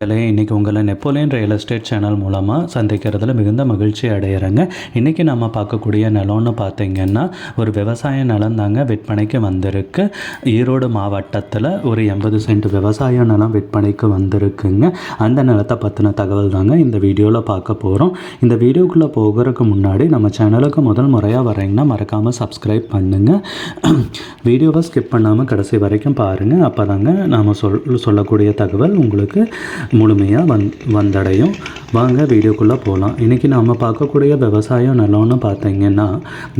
இன்றைக்கி உங்களை Napoleon real estate channel மூலமாக சந்திக்கிறதுல மிகுந்த மகிழ்ச்சி அடைகிறேங்க. இன்றைக்கி நம்ம பார்க்கக்கூடிய நிலம்னு பார்த்திங்கன்னா ஒரு விவசாய நிலம் தாங்க விற்பனைக்கு வந்திருக்கு. ஈரோடு மாவட்டத்தில் ஒரு 80 சென்ட் விவசாய நிலம் விற்பனைக்கு வந்திருக்குங்க. அந்த நிலத்தை பற்றின தகவல் தாங்க இந்த வீடியோவில் பார்க்க போகிறோம். இந்த வீடியோக்குள்ளே போகிறதுக்கு முன்னாடி நம்ம சேனலுக்கு முதல் முறையாக வரீங்கன்னா மறக்காமல் சப்ஸ்கிரைப் பண்ணுங்கள். வீடியோவை ஸ்கிப் பண்ணாமல் கடைசி வரைக்கும் பாருங்கள். அப்போ தாங்க நாம் சொல்லக்கூடிய தகவல் உங்களுக்கு முழுமையாக வந்தடையும். வாங்க வீடியோக்குள்ளே போகலாம். இன்றைக்கி நாம் பார்க்கக்கூடிய விவசாய நிலம்னு பார்த்திங்கன்னா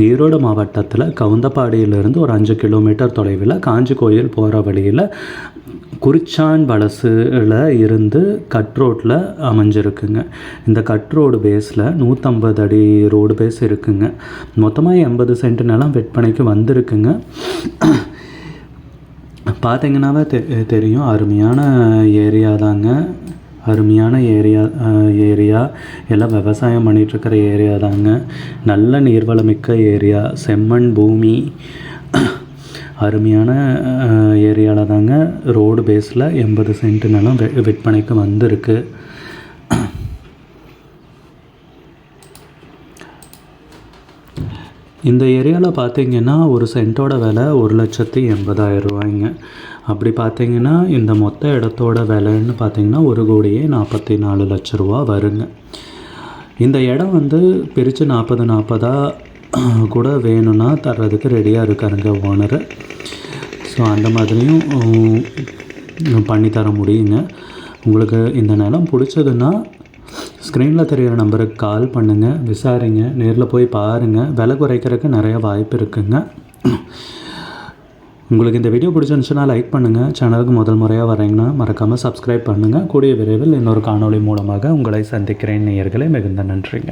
ஈரோடு மாவட்டத்தில் கவுந்தப்பாடியிலிருந்து ஒரு 5 கிலோமீட்டர் தொலைவில் காஞ்சி கோயில் போகிற வழியில் குறிச்சான் வலசில் இருந்து கட் ரோட்டில் அமைஞ்சிருக்குங்க. இந்த கட் ரோடு பேஸில் 150 அடி ரோடு பேஸ் இருக்குங்க. மொத்தமாக 80 சென்ட் நிலம் விற்பனைக்கு வந்திருக்குங்க. பார்த்திங்கன்னாவே தெரியும், அருமையான ஏரியா தாங்க. அருமையான ஏரியா எல்லாம் விவசாயம் பண்ணிகிட்ருக்கிற ஏரியா தாங்க. நல்ல நீர்வளமிக்க ஏரியா, செம்மண் பூமி, அருமையான ஏரியாவில் தாங்க ரோடு பேஸில் 80 சென்ட் நிலம் விற்பனைக்கு வந்திருக்கு. இந்த ஏரியாவில் பார்த்திங்கன்னா ஒரு சென்ட்டோட விலை 1,80,000 ரூபாய்ங்க. அப்படி பார்த்திங்கன்னா இந்த மொத்த இடத்தோட விலைன்னு பார்த்திங்கன்னா 1,44 லட்ச ரூபா வருங்க. இந்த இடம் பிரித்து 40 கூட வேணும்னா தர்றதுக்கு ரெடியாக இருக்காருங்க ஓனரு. ஸோ அந்த மாதிரியும் பண்ணித்தர முடியுங்க. உங்களுக்கு இந்த நிலம் பிடிச்சதுன்னா ஸ்க்ரீனில் தெரிகிற நம்பருக்கு கால் பண்ணுங்கள், விசாரிங்க, நேரில் போய் பாருங்கள். விலை குறைக்கிறதுக்கு நிறைய வாய்ப்பு இருக்குங்க. உங்களுக்கு இந்த வீடியோ பிடிச்சிருந்துச்சுன்னா லைக் பண்ணுங்கள். சேனலுக்கு முதல் முறையாக வரீங்கன்னா மறக்காமல் சப்ஸ்கிரைப் பண்ணுங்கள். கூடிய விரைவில் இன்னொரு காணொளி மூலமாக உங்களை சந்திக்கிறேன் நேயர்களே. மிகுந்த நன்றிங்க.